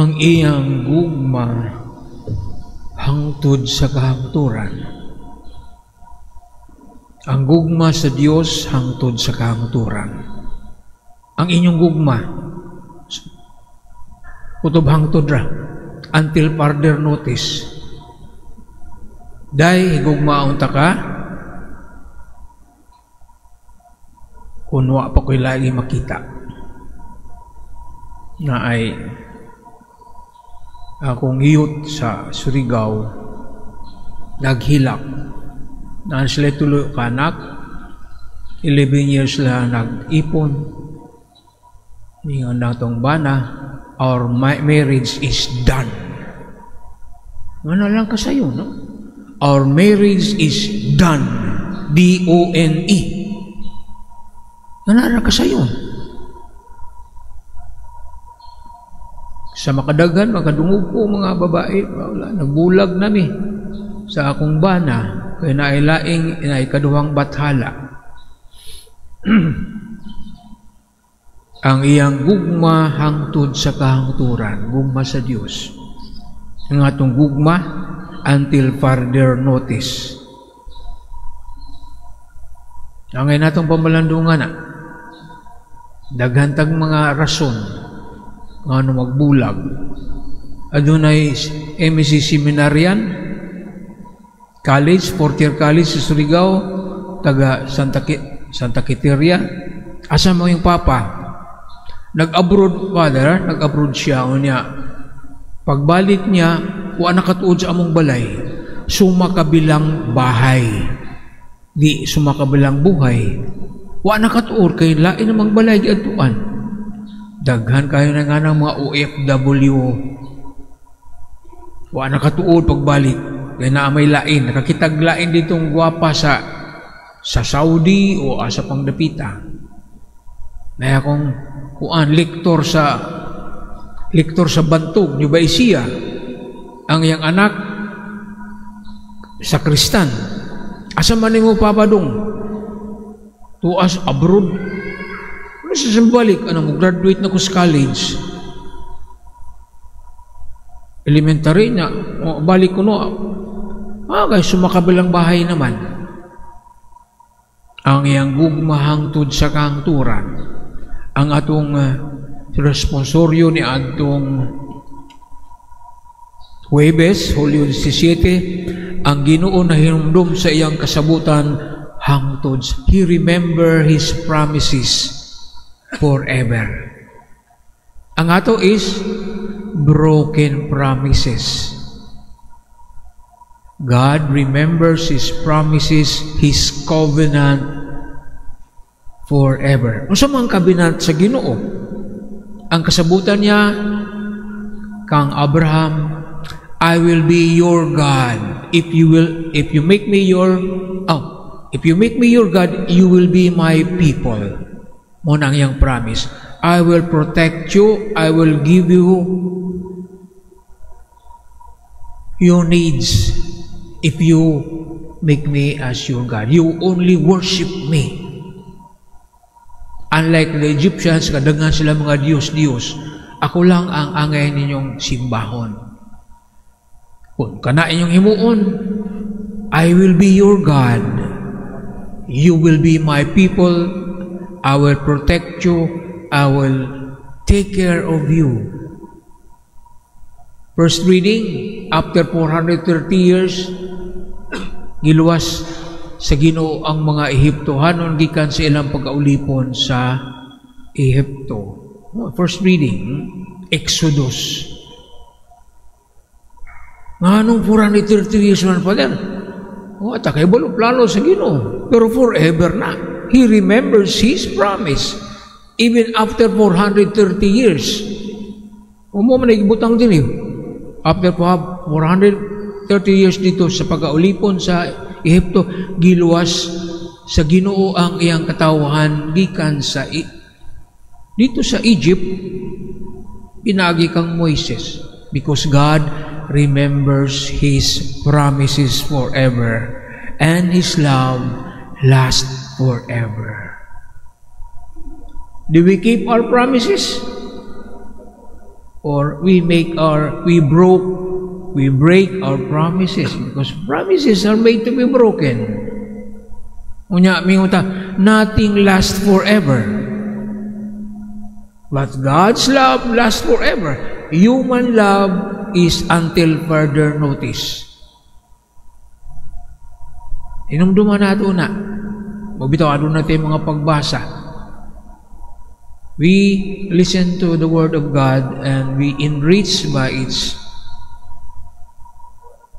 ang iyang gugma hangtod sa kahangturan. Ang gugma sa Dios hangtod sa kahangturan. Ang inyong gugma kutob hangtod ra until further notice. Dahil gugma unta ka kung wa pa ko'y lagi makita na ay akong youth sa Surigao naghilak na sila tuloy kanak 11 years lang nag-ipon ngayon na itong bana our marriage is done. Ano lang kasayo, no? Our marriage is done. D-O-N-E. Ano lang kasayo? Sa makadagan, makadungog ko mga babae, wala, nagbulag nami sa akong bana, kaya nailaing, kaduhang bathala. Ang iyang gugma hangtod sa kahangturan, gugma sa Dios. Ang atong gugma until further notice. Ang ay natong pamalandungan na, daghantag mga rason nga ano magbulag. Adunay MSc Seminarian College, 4th year college sa Surigao, taga Santa Quiteria. Asa mo yung papa? Nag-abroad, father, nag-abroad siya. Niya, pagbalik niya, wa nakatuod sa among balay, sumakabilang bahay. Di sumakabilang buhay. Wa nakatuod, kay lain namang balay di atuan. Daghan kayo na nga ng mga OFW. Wa nakatuod pagbalik. Kaya na may lain. Nakakitag lain ditong gwapa sa Saudi o sa Pangdapita. Na akong lektor sa Bantog, New Baisia. Ang iyang anak sa Kristan. Asa man mo papadong? Tuas abroad. Ano sa balik? Ano, graduate na ko sa college. Elementary na. Balik ko no. Guys, sumakabilang bahay naman. Ang iyang gugma hangtod sa kahangturan. Ang atong responsoryo ni atong Huwebes, Hulyo 17, ang Ginoo na hinumdum sa iyang kasabutan hangtod. He remember His promises forever. Ang ato is broken promises. God remembers His promises, His covenant forever. Unsa man covenant sa Ginoo? Ang kasabutan niya kang Abraham, I will be your God. If you make me your God, you will be my people. Mo nang iyang promise. I will protect you, I will give you your needs if you make me as your God. You only worship me. Unlike the Egyptians, kadagan sila mga Diyos-Diyos. Ako lang ang angay ninyong simbahon. Kung kana inyong himuon, I will be your God. You will be my people. I will protect you. I will take care of you. First reading, after 430 years, giluwas sa Ginoo ang mga Ehiptohanon gikan sa ilang pagkaulipon sa Ehipto. First reading, Exodus. Nganong 430 years man pa din? Takay balo plano sa Ginoo. Pero forever na. He remembers His promise. Even after 430 years. Mo man nagibutang din after 430 years dito sa pagkaulipon sa Ehipto, giluwas sa Ginoo ang iyang katawhan gikan sa dito sa Egypt, pinagi kang Moises because God remembers His promises forever and His love lasts forever. Do we keep our promises? or we break our promises because promises are made to be broken. Unya minguta, nothing lasts forever. But God's love lasts forever. Human love is until further notice. Inumduman nato na. Mabitaw adun natin mga pagbasa. We listen to the Word of God and we enriched by its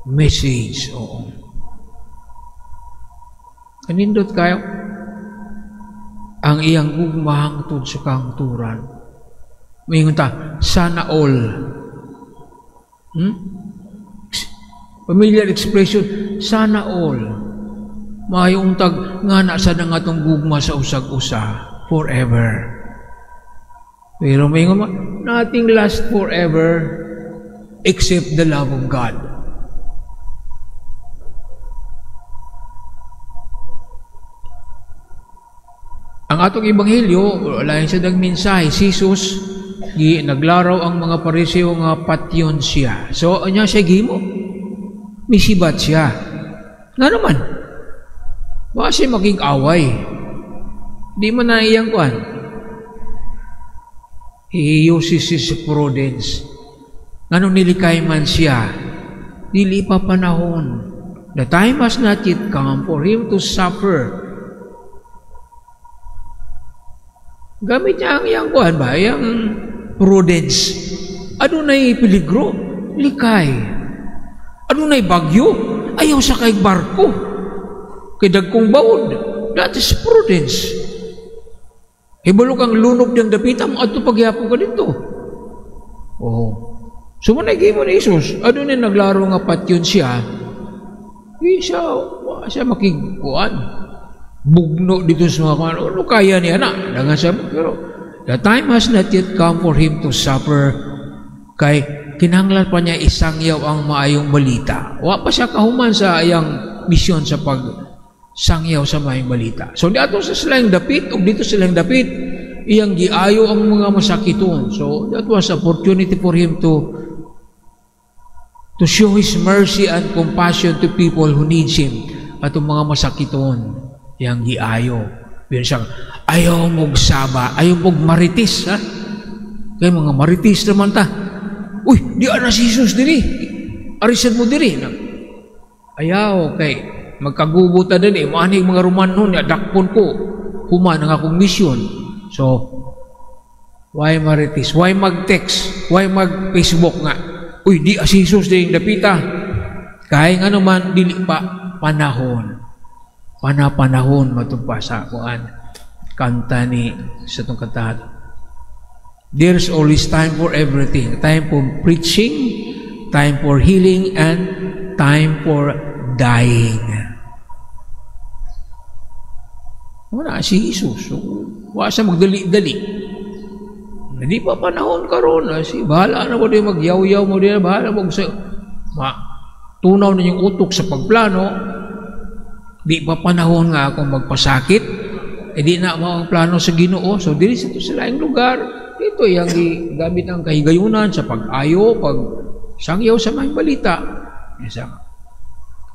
message. Oo. Kanindot kayo ang iyang gugmahang tod sa kangturan. Mayroon ta, sana all. Familiar expression, sana all. Mayroong tag nga na sa nangatong gugma sa usag-usa forever. Pero may nga, nothing lasts forever except the love of God. Ang atong ebanghelyo, lain sa dagmensahe, si Jesus, naglaraw ang mga Pariseo nga patyon siya. So, anya siya gimo? Misibat siya. Nga naman, baka siya maging away. Di man na iyang kuhan. He uses his prudence. Nganong nilikay man siya, dili pa panahon. The time has not yet come for him to suffer. Gamit niya ang iyang kuhan ba? Iyang prudence. Adunay peligro, likay. Adunay bagyo, ayaw sa kay barko. Kay dagkong baod. That is prudence. Ibalo kang lunok ng dapitam at pagyapo ka dito. Oh. Sumunay mo ni Jesus. Adunay naglaro nga patyon siya. Siya makikuan. Bugno dito sa mga kuhan. Ano kaya niya na? Dangan siya. Pero the time has not yet come for him to suffer. Kay kinahanglan pa niya isangyaw ang maayong balita. Wa pa siya kahuman sa iyang misyon sa pagsangyaw sa maayong balita. So dito sa silang dapit, o dito silang dapit, iyang giayo ang mga masakiton. So that was opportunity for him to show his mercy and compassion to people who needs him. At ang mga masakiton, iyang giayo. Biyan siyang, ayaw mong saba, ayaw mong maritis, ha? Kaya mga maritis naman ta. Uy, di na si Jesus diri. Arisan mo diri. Ayaw, kay magkagubuta din maning mga Romanon, dakpon ko. Human ang akong misyon. So, why maritis? Why mag-text? Why mag-Facebook nga? Uy, di si Jesus diri dapita. Kaya nga naman, dili pa panahon. Panahon matugpa sa kuan kanta ni sa itong kantahan. There's always time for everything. Time for preaching, time for healing, and time for dying. Wala si Jesus. Wala siya magdali-dali. Hindi pa panahon karon. Bahala na mo din magyaw-yaw mo din. Bahala mo sa tunaw na yung utok sa pagplano. Di pa panahon nga akong magpasakit, di na mo ang plano sa Ginoo. So dili sa sila ang lugar, ito yung gamit ang kahigayunan sa pag-ayo, pag-sangyaw sa mga balita.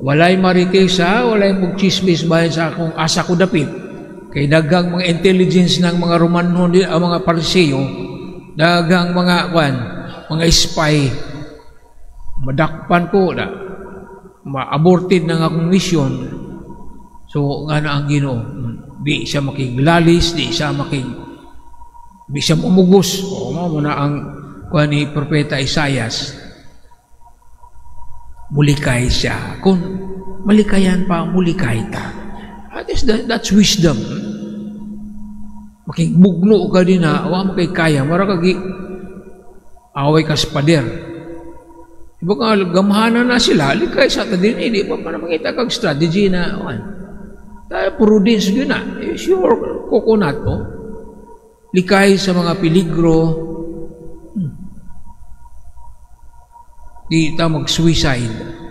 Walay maritesa, walay mag-chismis bayan sa akong asa ko dapit. Kay dagang mga intelligence ng mga Romano, mga Pariseo, dagang mga spy, madakpan ko na, ma-aborted ng akong mission. So, nga na ang Ginoo, di siya makiglalis, di siya umugos. O, muna ang kuha ni Propeta Isaias. Mulikay siya. Kung malikayan pa, mulikay ta. That's wisdom. Makigbugno ka din na, awa makikaya, mara kagi away ka sa pader. Iba ka, gamhanan na sila, likay sa ta din, hindi pa makita kag strategy na, prudence yun na. Sure, coconut, no? Likay sa mga peligro. Di ta mag-suicide.